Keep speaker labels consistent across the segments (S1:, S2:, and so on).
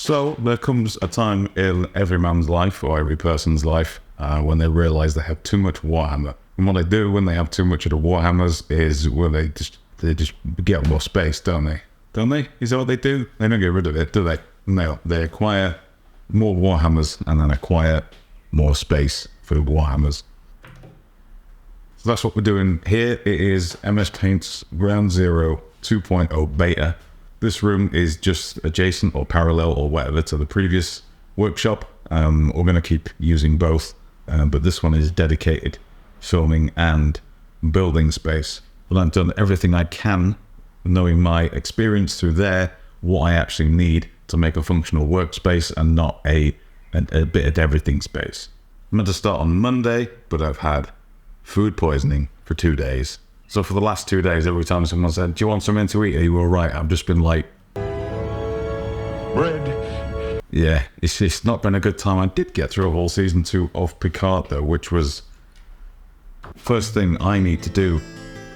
S1: So there comes a time in every man's life, or every person's life, when they realise they have too much Warhammer. And what they do when they have too much of the Warhammers is, well, they just get more space, don't they? Don't they? Is that what they do? They don't get rid of it, do they? No, they acquire more Warhammers and then acquire more space for the Warhammers. So that's what we're doing here. It is MS Paint's Ground Zero 2.0 beta. This room is just adjacent or parallel or whatever to the previous workshop. We're going to keep using both, but this one is dedicated filming and building space. But I've done everything I can, knowing my experience through there, what I actually need to make a functional workspace and not a bit of everything space. I'm meant to start on Monday, but I've had food poisoning for 2 days. So for the last 2 days, every time someone said, "Do you want something to eat? Are you all right?" I've just been like, bread. Yeah, it's not been a good time. I did get through a whole season 2 of Picard though, which was first thing I need to do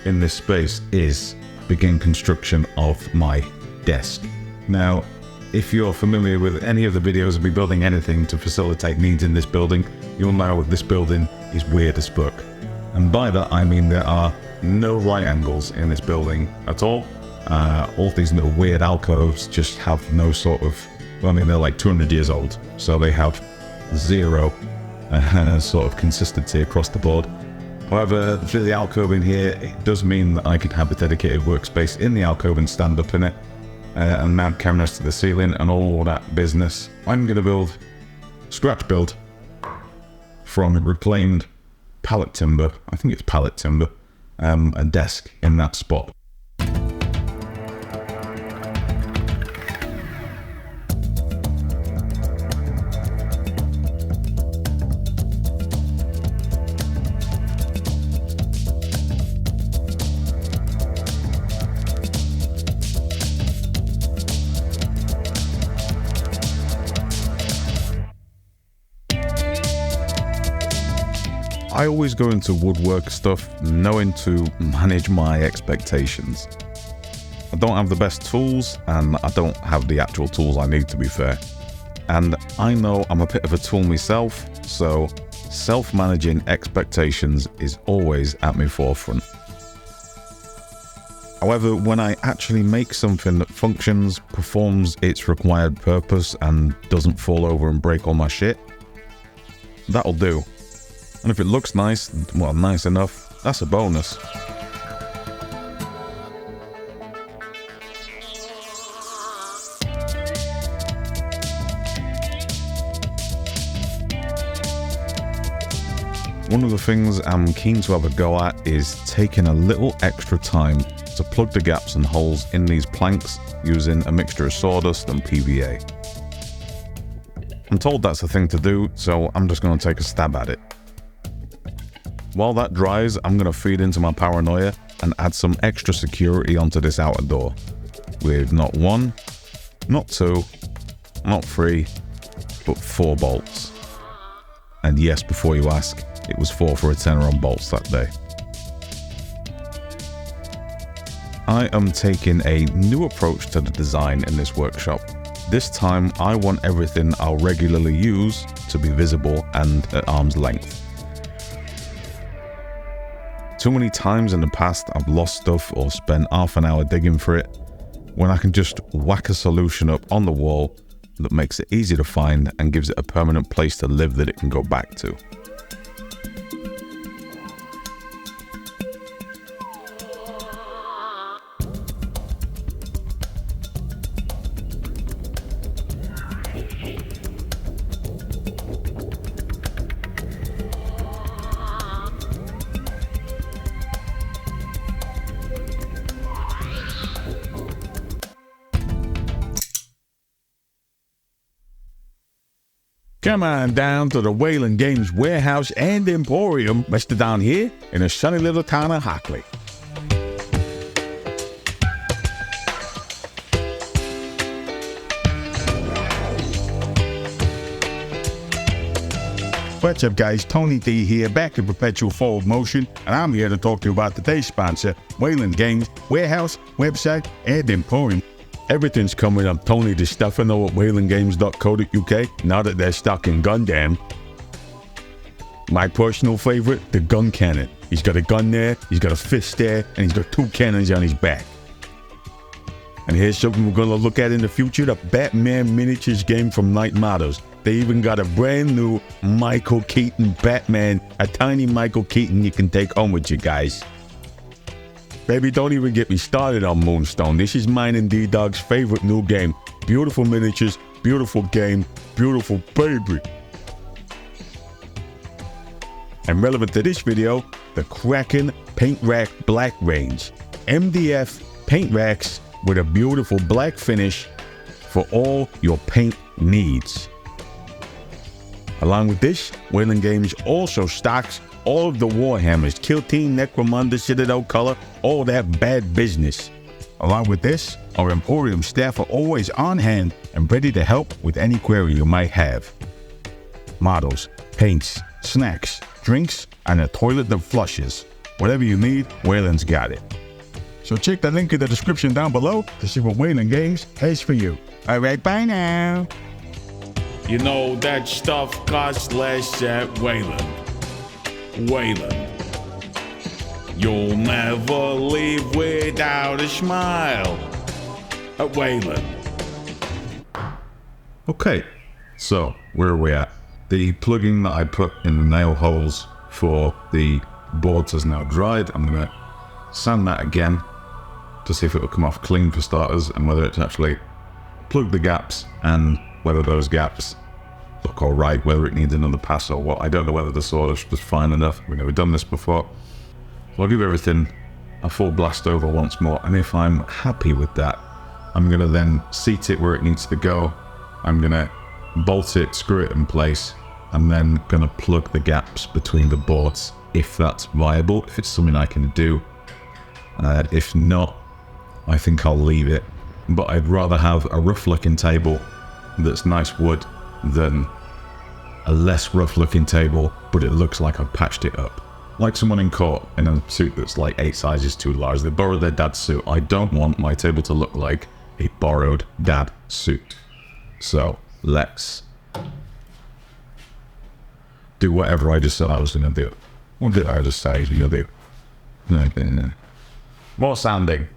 S1: in this space is begin construction of my desk. Now, if you're familiar with any of the videos of me building anything to facilitate needs in this building, you'll know this building is weird as fuck. And by that I mean there are no right angles in this building at all. All these little weird alcoves just have no sort of, well, I mean, they're like 200 years old, so they have zero sort of consistency across the board. However, through the alcove in here, it does mean that I can have a dedicated workspace in the alcove and stand up in it and mount cameras to the ceiling and all that business. I'm going to build, scratch build, from reclaimed pallet timber, I think it's pallet timber, a desk in that spot. I always go into woodwork stuff knowing to manage my expectations. I don't have the best tools, and I don't have the actual tools I need, to be fair. And I know I'm a bit of a tool myself, so self-managing expectations is always at my forefront. However, when I actually make something that functions, performs its required purpose, and doesn't fall over and break all my shit, that'll do. And if it looks nice, well, nice enough, that's a bonus. One of the things I'm keen to have a go at is taking a little extra time to plug the gaps and holes in these planks using a mixture of sawdust and PVA. I'm told that's the thing to do, so I'm just going to take a stab at it. While that dries, I'm going to feed into my paranoia and add some extra security onto this outer door. With not 1, not 2, not 3, but 4 bolts. And yes, before you ask, it was 4 for a tenner on bolts that day. I am taking a new approach to the design in this workshop. This time, I want everything I'll regularly use to be visible and at arm's length. Too many times in the past I've lost stuff or spent half an hour digging for it, when I can just whack a solution up on the wall that makes it easy to find and gives it a permanent place to live that it can go back to.
S2: Come on down to the Wayland Games Warehouse and Emporium, listed down here in the sunny little town of Hockley. What's up, guys? Tony D here, back in perpetual forward motion, and I'm here to talk to you about today's sponsor, Wayland Games Warehouse, website, and Emporium. Everything's coming up Tony DiStefano at whalengames.co.uk now that they're stocking Gundam. My personal favorite, the gun cannon. He's got a gun there, he's got a fist there, and he's got 2 cannons on his back. And here's something we're going to look at in the future, the Batman miniatures game from Night Mottos. They even got a brand new Michael Keaton Batman, a tiny Michael Keaton you can take home with you guys. Baby, don't even get me started on Moonstone. This is mine and D-Dog's favorite new game. Beautiful miniatures, beautiful game, beautiful baby. And relevant to this video, the Kraken Paint Rack Black Range. MDF paint racks with a beautiful black finish for all your paint needs. Along with this, Whalen Games also stocks all of the Warhammers, Kill Team, Necromunda, Citadel Color, all that bad business. Along with this, our Emporium staff are always on hand and ready to help with any query you might have. Models, paints, snacks, drinks, and a toilet that flushes. Whatever you need, Whalen's got it. So check the link in the description down below to see what Whalen Games has for you. Alright, bye now.
S3: You know that stuff costs less at Wayland. Wayland. You'll never leave without a smile at Wayland.
S1: Okay, so where are we at? The plugin that I put in the nail holes for the boards has now dried. I'm going to sand that again to see if it will come off clean for starters, and whether it's actually plug the gaps and whether those gaps look all right, whether it needs another pass or what. I don't know whether the solder was fine enough. We've never done this before. So I'll give everything a full blast over once more, and if I'm happy with that, I'm going to then seat it where it needs to go. I'm going to bolt it, screw it in place, and then going to plug the gaps between the boards if that's viable, if it's something I can do. If not, I think I'll leave it. But I'd rather have a rough looking table that's nice wood than a less rough looking table but it looks like I've patched it up. Like someone in court in a suit that's like 8 sizes too large. They borrowed their dad's suit. I don't want my table to look like a borrowed dad suit. So let's do whatever I just said I was going to do. What did I just say I was going to do? More sanding.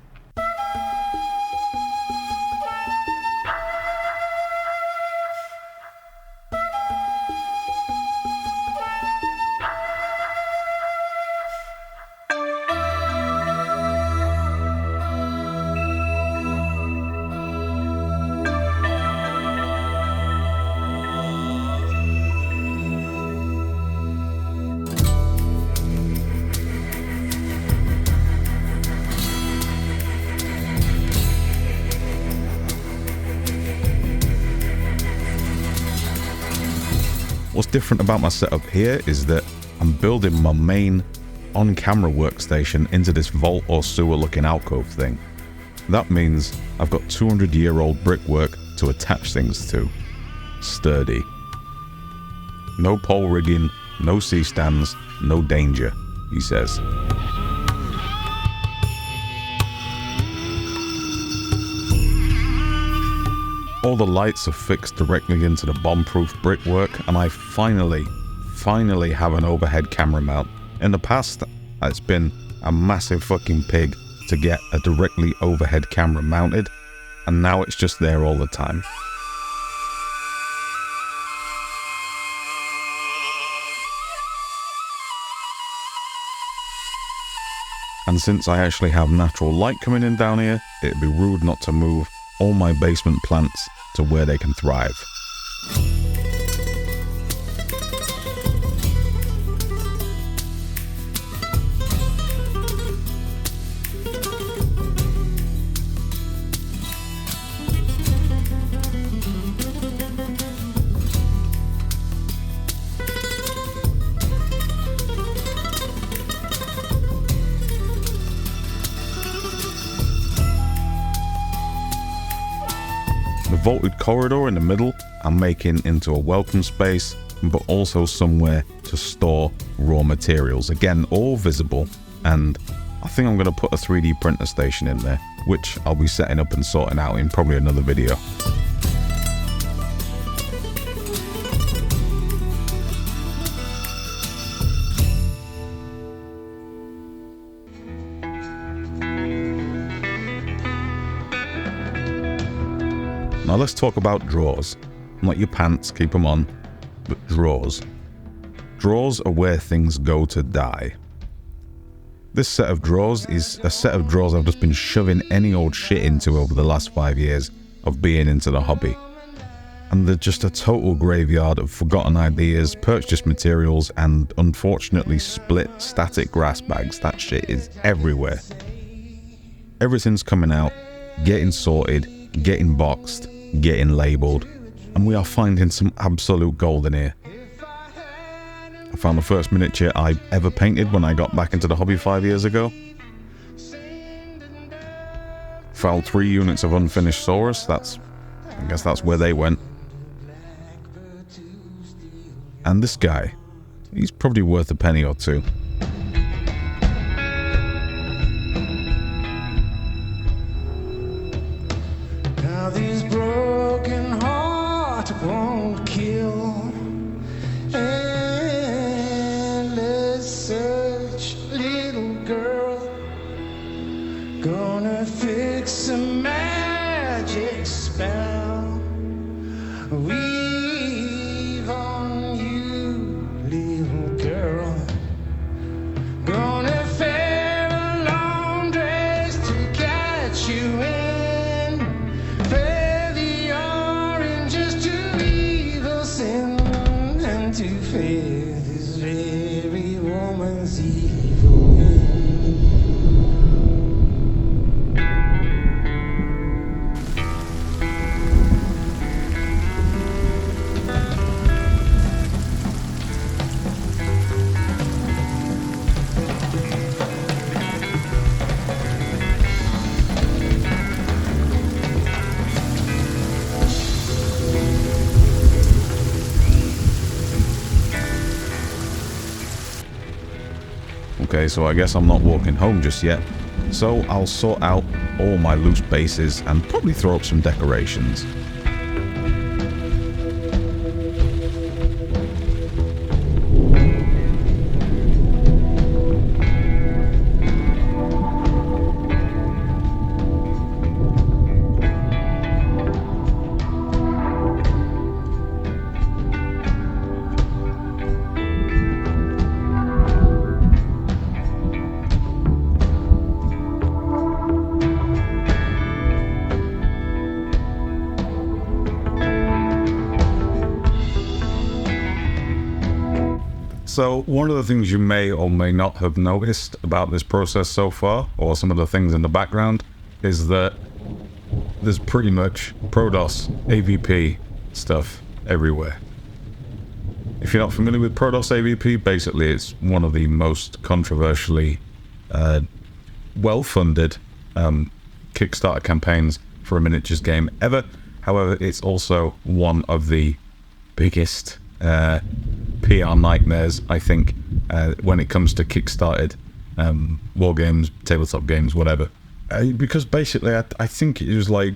S1: What's different about my setup here is that I'm building my main on-camera workstation into this vault or sewer looking alcove thing. That means I've got 200-year-old brickwork to attach things to. Sturdy. No pole rigging, no C-stands, no danger, he says. All the lights are fixed directly into the bomb-proof brickwork, and I finally have an overhead camera mount. In the past, it's been a massive fucking pig to get a directly overhead camera mounted, and now it's just there all the time. And since I actually have natural light coming in down here, it'd be rude not to move all my basement plants to where they can thrive. The vaulted corridor in the middle I'm making into a welcome space, but also somewhere to store raw materials. Again, all visible, and I think I'm going to put a 3D printer station in there.
S2: which I'll be setting up and sorting out in probably another video. Now let's talk about drawers. Not your pants, keep them on, but drawers. Drawers are where things go to die. This set of drawers is a set of drawers I've just been shoving any old shit into over the last 5 years of being into the hobby. And they're just a total graveyard of forgotten ideas, purchased materials, and unfortunately split static grass bags. That shit is everywhere. Everything's coming out, getting sorted, getting boxed, getting labelled, and we are finding some absolute gold in here. I found the first miniature I ever painted when I got back into the hobby 5 years ago. Found 3 units of unfinished Saurus. I guess that's where they went. And this guy, he's probably worth a penny or two.
S4: Now these broken hearts won't kill. Endless search, little girl, gonna fix a magic spell. Weave on you, little girl, gonna fair a long dress to catch you in. Fair the oranges to evil sin, and to fair this very woman's evil end.
S2: Okay, so I guess I'm not walking home just yet. So I'll sort out all my loose bases and probably throw up some decorations. So one of the things you may or may not have noticed about this process so far, or some of the things in the background, is that there's pretty much Prodos AVP stuff everywhere. If you're not familiar with Prodos AVP, basically it's one of the most controversially well-funded Kickstarter campaigns for a miniatures game ever. However, it's also one of the biggest PR nightmares, I think, when it comes to Kickstarted war games, tabletop games, whatever. Because basically, I think it was like,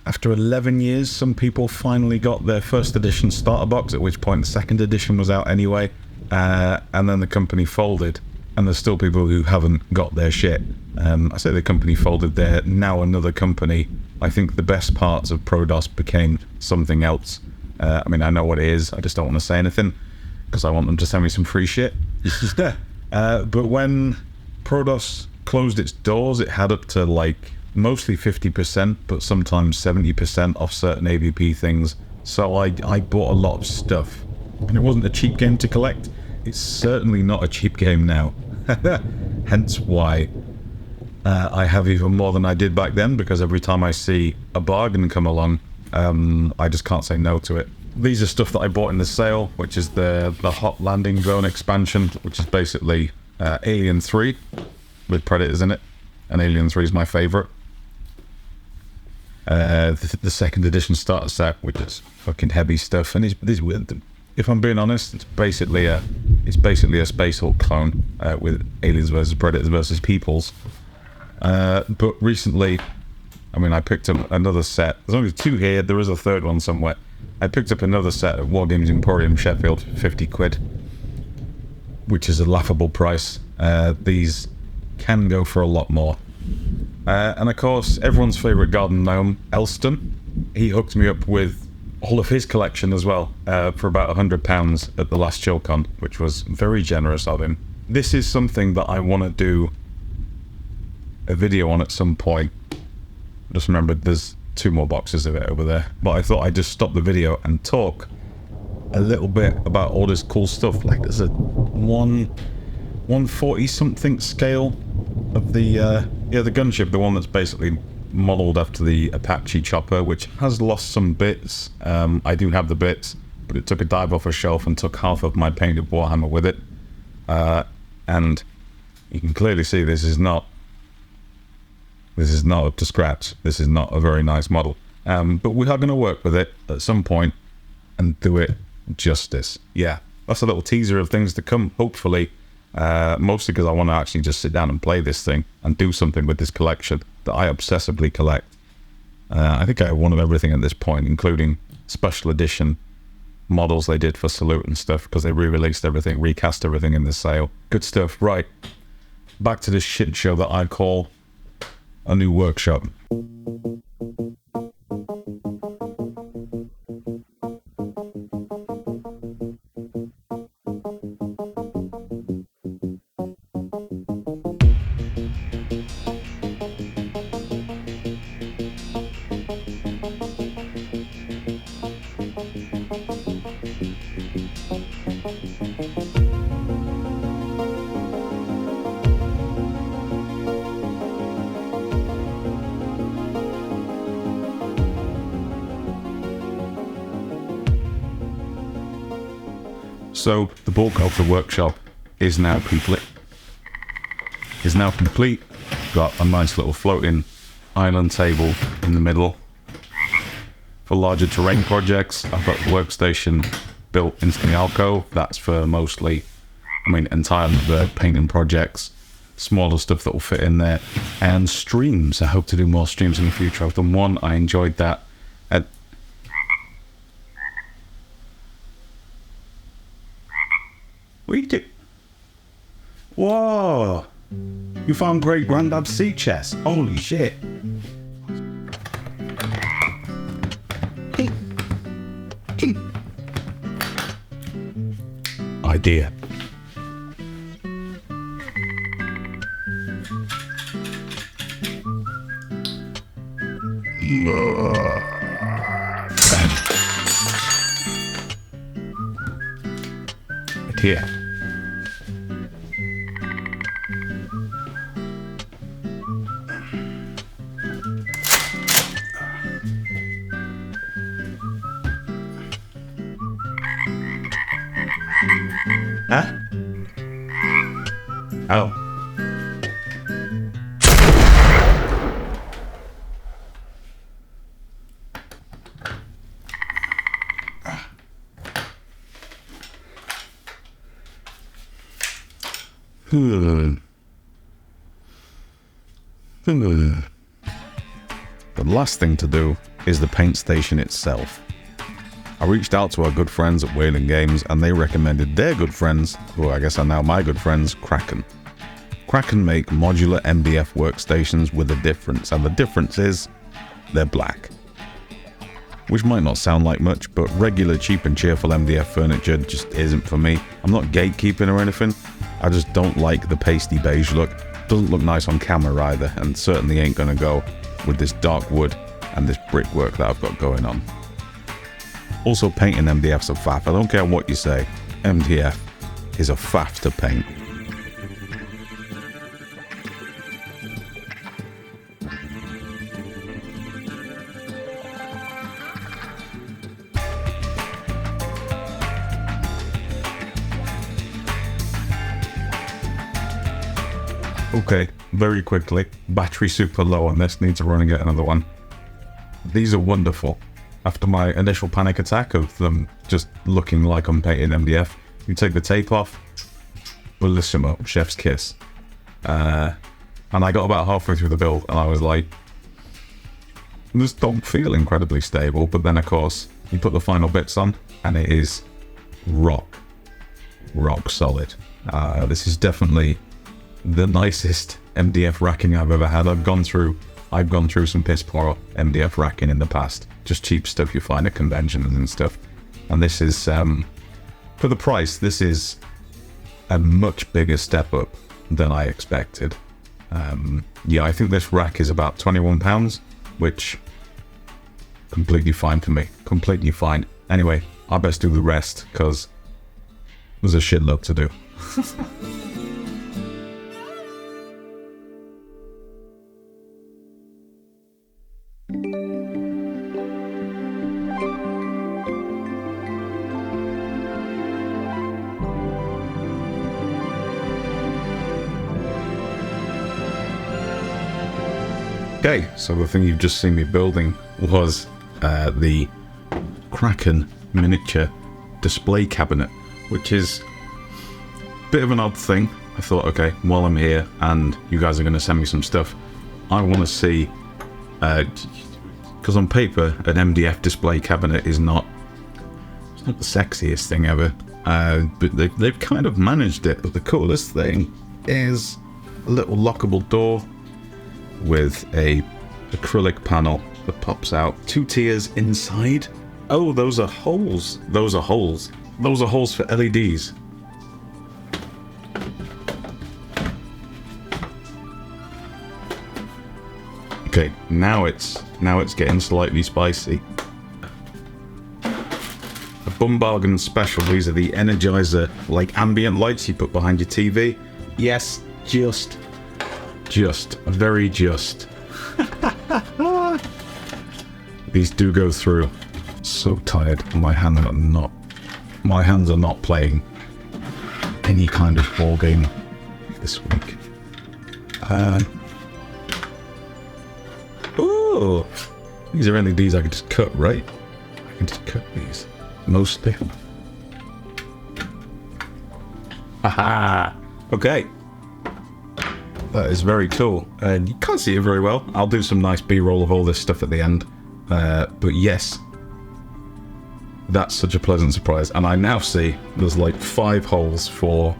S2: after 11 years, some people finally got their first edition starter box, at which point the second edition was out anyway, and then the company folded, and there's still people who haven't got their shit. I say the company folded, they're now another company. I think the best parts of Prodos became something else. I mean, I know what it is, I just don't want to say anything, because I want them to send me some free shit. But when Prodos closed its doors, it had up to like mostly 50%, but sometimes 70% off certain AVP things. So I bought a lot of stuff, and it wasn't a cheap game to collect. It's certainly not a cheap game now. Hence why I have even more than I did back then, because every time I see a bargain come along, I just can't say no to it. These are stuff that I bought in the sale, which is the Hot Landing Drone expansion, which is basically Alien 3 with Predators in it, and Alien 3 is my favourite. The second edition starter set, which is fucking heavy stuff, and if I'm being honest, it's basically a Space Hulk clone with aliens versus Predators versus peoples.
S1: But recently, I mean, I picked up another set. There's only 2 here. There is a third one somewhere. I picked up another set at War Games Emporium, Sheffield, 50 quid, which is a laughable price. These can go for a lot more. And of course, everyone's favourite garden gnome, Elston, he hooked me up with all of his collection as well, for about £100 at the last ChillCon, which was very generous of him. This is something that I want to do a video on at some point. Just remembered there's 2 more boxes of it over there, but I thought I'd just stop the video and talk a little bit about all this cool stuff. Like there's a 140 something scale of the the gunship, the one that's basically modeled after the Apache chopper, which has lost some bits. I do have the bits, but it took a dive off a shelf and took half of my painted Warhammer with it. And you can clearly see this is not up to scratch. This is not a very nice model. But we are going to work with it at some point and do it justice. Yeah, that's a little teaser of things to come, hopefully. Mostly because I want to actually just sit down and play this thing and do something with this collection that I obsessively collect. I think I have one of everything at this point, including special edition models they did for Salute and stuff, because they re-released everything, recast everything in the sale. Good stuff. Right, back to this shit show that I call a new workshop. So the bulk of the workshop is now complete. Got a nice little floating island table in the middle. For larger terrain projects, I've got the workstation built into the alcove. That's for mostly, entirely the painting projects. Smaller stuff that will fit in there. And streams. I hope to do more streams in the future. I've done one. I enjoyed that. What you do? Whoa! You found Great Granddad's sea chest. Holy shit! Idea. Idea. Huh? Oh. The last thing to do is the paint station itself. I reached out to our good friends at Whaling Games and they recommended their good friends, who I guess are now my good friends, Kraken. Kraken make modular MDF workstations with a difference, and the difference is they're black. Which might not sound like much, but regular cheap and cheerful MDF furniture just isn't for me. I'm not gatekeeping or anything, I just don't like the pasty beige look. Doesn't look nice on camera either, and certainly ain't gonna go with this dark wood and this brickwork that I've got going on. Also, painting MDF's a faff. I don't care what you say, MDF is a faff to paint. Okay, very quickly, battery super low on this, need to run and get another one. These are wonderful. After my initial panic attack of them just looking like unpainted MDF, you take the tape off, bellissimo, chef's kiss. And I got about halfway through the build and I was like, this don't feel incredibly stable. But then of course, you put the final bits on and it is rock solid. This is definitely the nicest MDF racking I've ever had. I've gone through some piss poor MDF racking in the past. Just cheap stuff you find at conventions and stuff. And this is, for the price, this is a much bigger step up than I expected. Yeah, I think this rack is about £21, which completely fine for me. Completely fine. Anyway, I best do the rest because there's a shitload to do. Okay, so the thing you've just seen me building was the Kraken miniature display cabinet, which is a bit of an odd thing. I thought, okay, while I'm here and you guys are going to send me some stuff, I want to see, because on paper an MDF display cabinet is not the sexiest thing ever, but they've kind of managed it. But the coolest thing is a little lockable door with a acrylic panel that pops out, 2 tiers inside. Oh, those are holes. Those are holes. Those are holes for LEDs. Okay, now it's getting slightly spicy. A bum bargain special. These are the Energizer, like ambient lights you put behind your TV. Yes, just. Very just. These do go through. So tired. My hands are not playing any kind of ball game this week. Oh, these are LEDs I can just cut, right? I can just cut these mostly. Haha. Okay. That is very cool. You can't see it very well. I'll do some nice B-roll of all this stuff at the end. But yes, that's such a pleasant surprise. And I now see there's like 5 holes for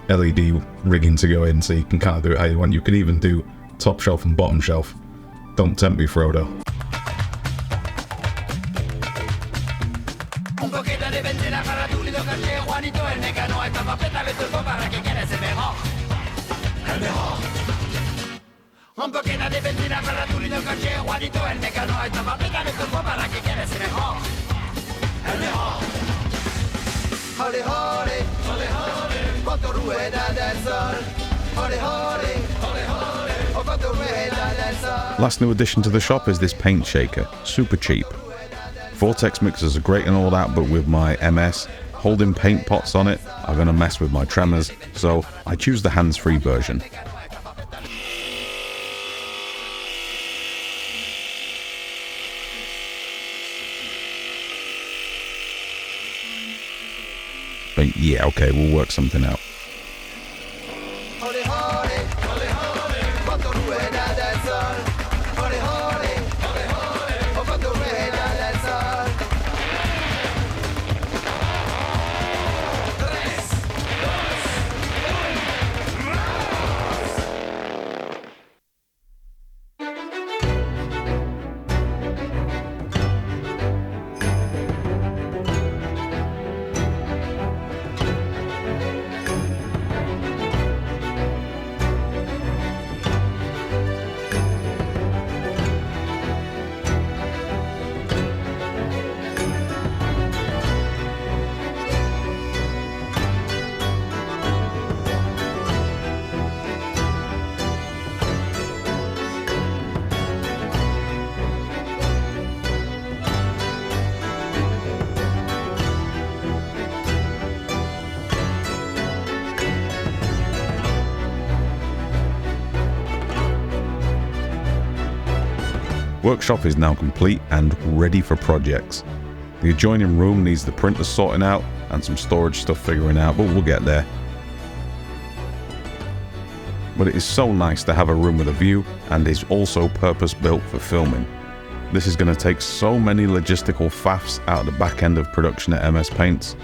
S1: LED rigging to go in, so you can kind of do it how you want. You can even do top shelf and bottom shelf. Don't tempt me, Frodo.
S5: Un pochino di benzina per la tuli del coche, Juanito el mecano, estaba pegando el cuerpo para que quede mejor. El mejor. Hole, hole, hole, hole, quanto rueda del sol. Hole, hole, hole, hole, oh quanto rueda del sol.
S2: Last new addition to the shop is this paint shaker, super cheap. Vortex mixers are great and all that, but with my MS holding paint pots on it, I'm gonna mess with my tremors, so I choose the hands-free version. But yeah, okay, we'll work something out. Workshop is now complete and ready for projects. The adjoining room needs the printer sorting out and some storage stuff figuring out, but we'll get there. but it is so nice to have a room with a view and is also purpose-built for filming. This is going to take so many logistical faffs out of the back end of production at MS Paints,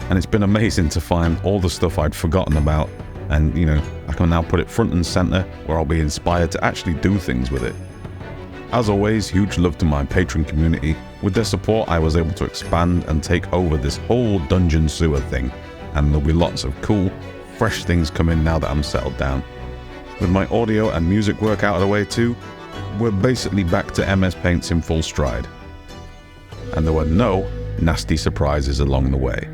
S2: and it's been amazing to find all the stuff I'd forgotten about, and you know, I can now put it front and center where I'll be inspired to actually do things with it. As always, huge love to my Patreon community. With their support, I was able to expand and take over this whole dungeon sewer thing, and there'll be lots of cool, fresh things coming now that I'm settled down. With my audio and music work out of the way too, we're basically back to MS Paints in full stride. And there were no nasty surprises along the way.